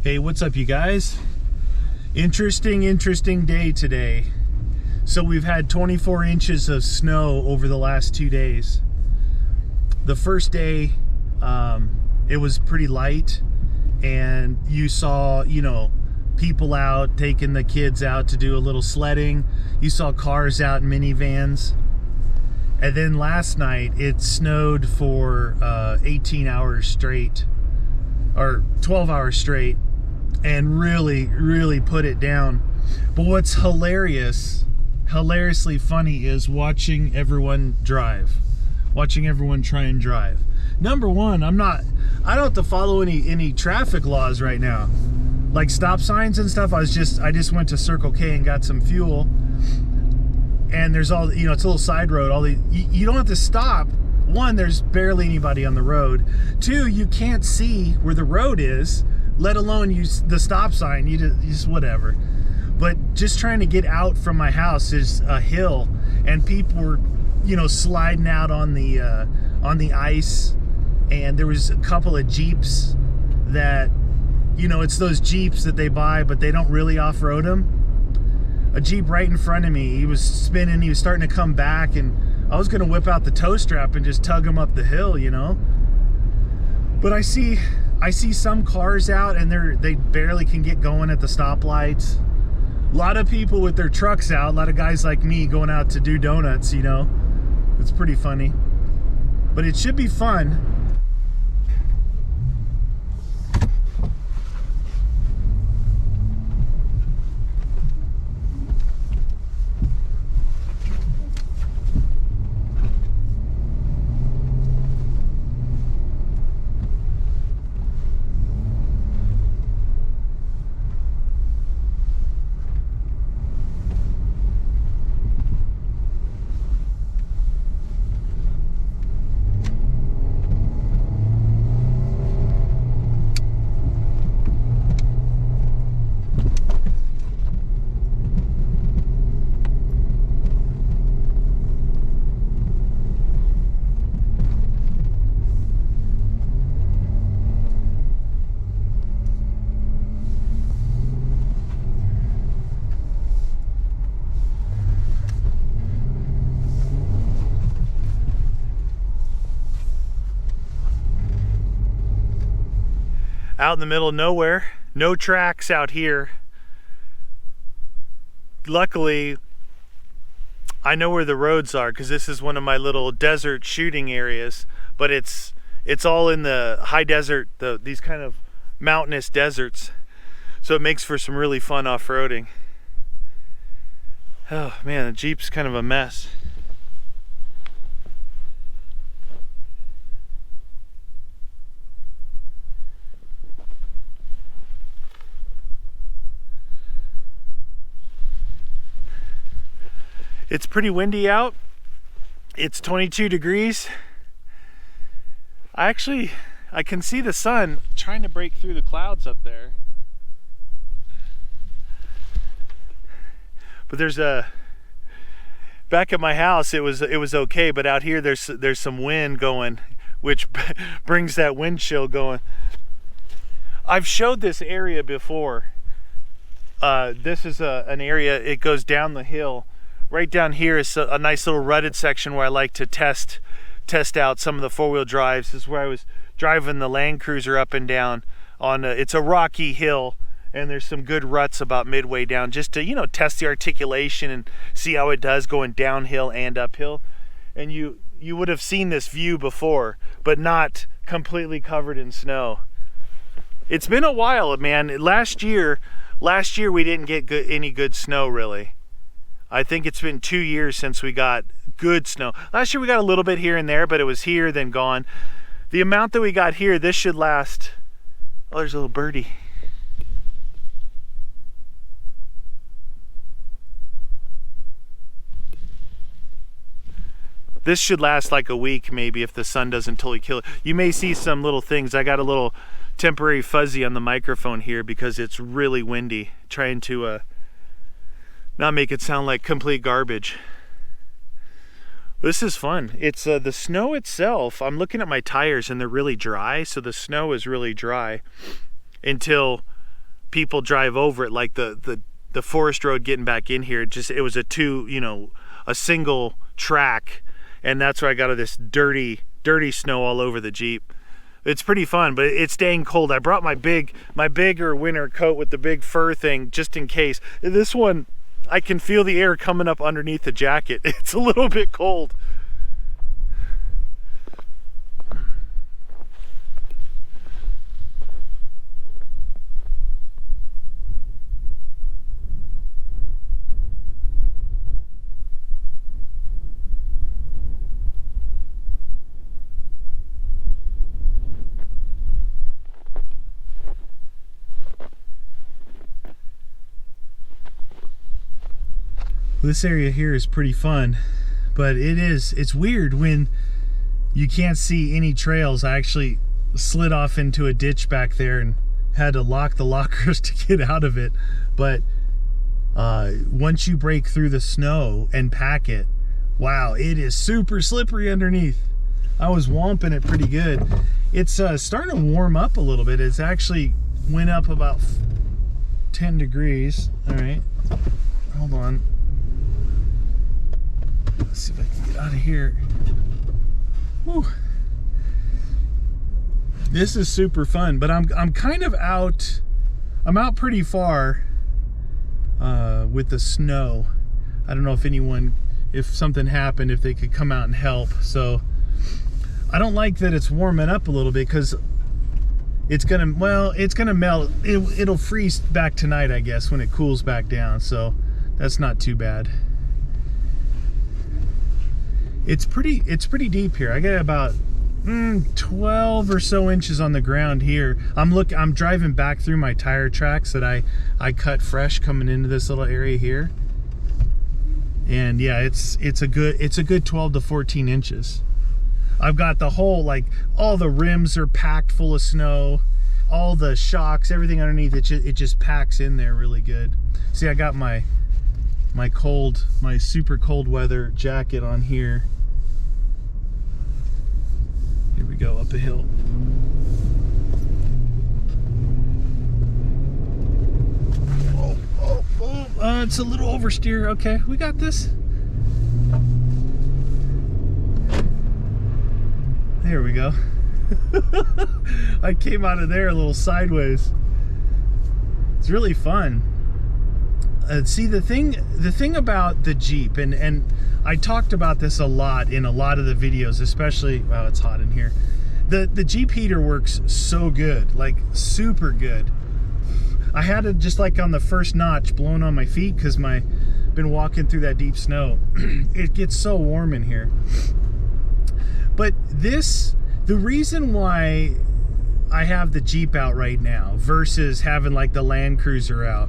Hey, what's up, you guys? Interesting day today. So we've had 24 inches of snow over the last 2 days. The first day, it was pretty light, and you saw, people out taking the kids out to do a little sledding. You saw cars out in minivans. And then last night, it snowed for 18 hours straight, or 12 hours straight, and really put it down. But what's hilariously funny is watching everyone drive, watching everyone try and drive. Number one, I don't have to follow any traffic laws right now, like stop signs and stuff. I just went to Circle K and got some fuel, and there's all, it's a little side road. You don't have to stop. One, there's barely anybody on the road. Two, you can't see where the road is, let alone use the stop sign. You just whatever. But just trying to get out from my house is a hill, and people were, sliding out on the ice. And there was a couple of Jeeps that, it's those Jeeps that they buy, but they don't really off-road them. A Jeep right in front of me, he was spinning, he was starting to come back, and I was gonna whip out the tow strap and just tug him up the hill, But I see some cars out, and they barely can get going at the stoplights. A lot of people with their trucks out, a lot of guys like me going out to do donuts, It's pretty funny. But it should be fun. Out in the middle of nowhere, no tracks out here. Luckily, I know where the roads are because this is one of my little desert shooting areas, but it's all in the high desert, these kind of mountainous deserts. So it makes for some really fun off-roading. Oh man, the Jeep's kind of a mess. It's pretty windy out. It's 22 degrees. I can see the sun trying to break through the clouds up there. But back at my house, it was okay, but out here there's some wind going, which brings that wind chill going. I've showed this area before. This is an area, it goes down the hill. Right down here is a nice little rutted section where I like to test out some of the four-wheel drives. This is where I was driving the Land Cruiser up and down on it's a rocky hill, and there's some good ruts about midway down, just to test the articulation and see how it does going downhill and uphill. And you would have seen this view before, but not completely covered in snow. It's been a while, man. Last year we didn't get any good snow, really. I think it's been 2 years since we got good snow. Last year we got a little bit here and there, but it was here, then gone. The amount that we got here, this should last. Oh, there's a little birdie. This should last like a week, maybe, if the sun doesn't totally kill it. You may see some little things. I got a little temporary fuzzy on the microphone here because it's really windy. Trying to not make it sound like complete garbage. This is fun. It's the snow itself. I'm looking at my tires and they're really dry, so the snow is really dry until people drive over it, like the forest road getting back in here. It was a single track, and that's where I got all this dirty snow all over the Jeep. It's pretty fun, but it's staying cold. I brought my bigger winter coat with the big fur thing just in case. This one, I can feel the air coming up underneath the jacket. It's a little bit cold. This area here is pretty fun, but it's weird when you can't see any trails. I actually slid off into a ditch back there and had to lock the lockers to get out of it. But once you break through the snow and pack it, wow, it is super slippery underneath. I was womping it pretty good. It's starting to warm up a little bit. It's actually went up about 10 degrees. All right, hold on. Let's see if I can get out of here. Whew. This is super fun, but I'm kind of out. I'm out pretty far with the snow. I don't know if something happened, if they could come out and help. So I don't like that it's warming up a little bit, because it's gonna melt. It'll freeze back tonight, I guess, when it cools back down. So that's not too bad. It's pretty deep here. I got about 12 or so inches on the ground here. I'm driving back through my tire tracks that I cut fresh coming into this little area here. And yeah, it's a good 12 to 14 inches. I've got the whole, like, all the rims are packed full of snow, all the shocks, everything underneath it just packs in there really good. See, I got my super cold weather jacket on here. Here we go, up a hill. It's a little oversteer. Okay, we got this. There we go. I came out of there a little sideways. It's really fun. See, the thing about the Jeep, and I talked about this a lot in a lot of the videos, especially, wow, it's hot in here. The Jeep heater works so good, like super good. I had it just like on the first notch blowing on my feet, because been walking through that deep snow. It gets so warm in here. But the reason why I have the Jeep out right now versus having like the Land Cruiser out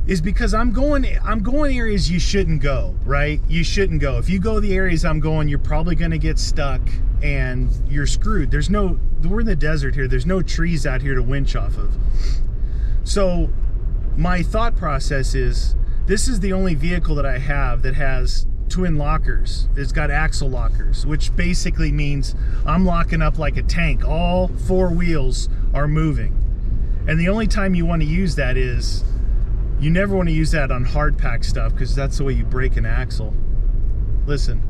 is because I'm going areas you shouldn't go, right? You shouldn't go. If you go the areas I'm going, you're probably going to get stuck and you're screwed. We're in the desert here. There's no trees out here to winch off of. So my thought process is, this is the only vehicle that I have that has twin lockers. It's got axle lockers, which basically means I'm locking up like a tank. All four wheels are moving. And the only time you want to use that is, you never want to use that on hard pack stuff, because that's the way you break an axle. Listen.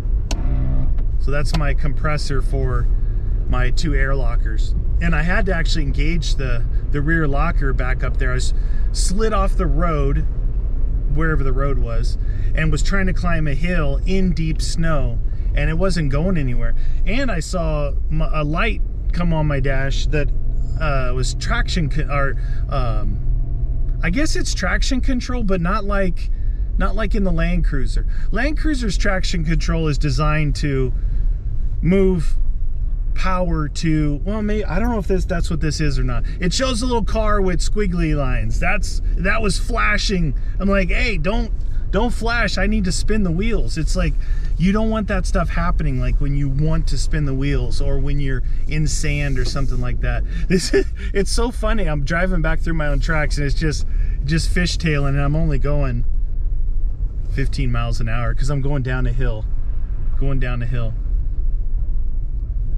So that's my compressor for my two air lockers. And I had to actually engage the rear locker back up there. I slid off the road, wherever the road was, and was trying to climb a hill in deep snow, and it wasn't going anywhere. And I saw a light come on my dash that was traction, I guess it's traction control, but not like in the Land Cruiser. Land Cruiser's traction control is designed to move power to, well, maybe, I don't know if that's what this is or not. It shows a little car with squiggly lines. That was flashing. I'm like, hey, don't flash. I need to spin the wheels. It's like, you don't want that stuff happening, like when you want to spin the wheels or when you're in sand or something like that. It's so funny. I'm driving back through my own tracks and it's just fishtailing, and I'm only going 15 miles an hour because I'm going down a hill.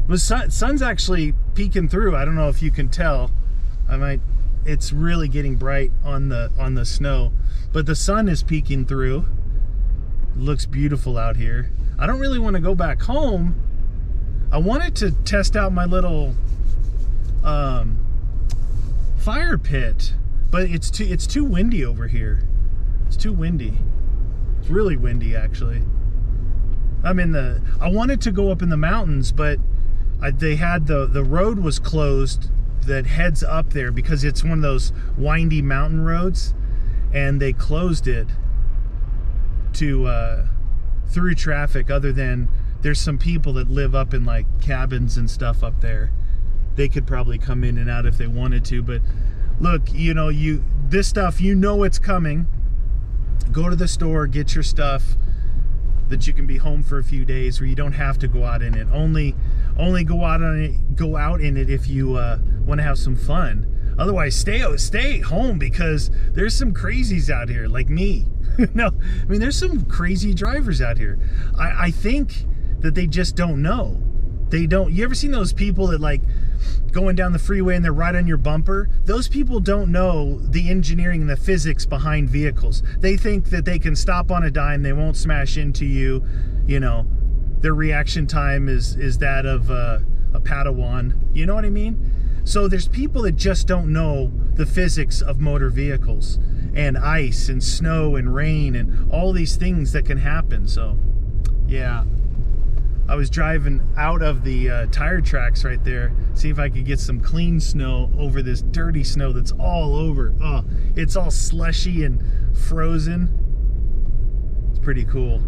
The sun's actually peeking through. I don't know if you can tell. I might it's really getting bright on the snow, but the sun is peeking through. It looks beautiful out here. I don't really want to go back home. I wanted to test out my little fire pit, but it's too windy over here. It's too windy. It's really windy, actually. I wanted to go up in the mountains, but they had the road was closed that heads up there because it's one of those windy mountain roads, and they closed it to through traffic. Other than there's some people that live up in like cabins and stuff up there. They could probably come in and out if they wanted to, but look, you know, this stuff, you know it's coming. Go to the store, get your stuff that you can be home for a few days, where you don't have to go out in it. Only go out in it if you want to have some fun. Otherwise, stay home, because there's some crazies out here like me. No, I mean, there's some crazy drivers out here. I think that they just don't know. They don't. You ever seen those people that like going down the freeway and they're right on your bumper? Those people don't know the engineering and the physics behind vehicles. They think that they can stop on a dime, they won't smash into you. You know, their reaction time is that of a Padawan. You know what I mean? So there's people that just don't know the physics of motor vehicles, and ice and snow and rain and all these things that can happen. So yeah, I was driving out of the tire tracks right there, see if I could get some clean snow over this dirty snow that's all over. Oh, it's all slushy and frozen. It's pretty cool.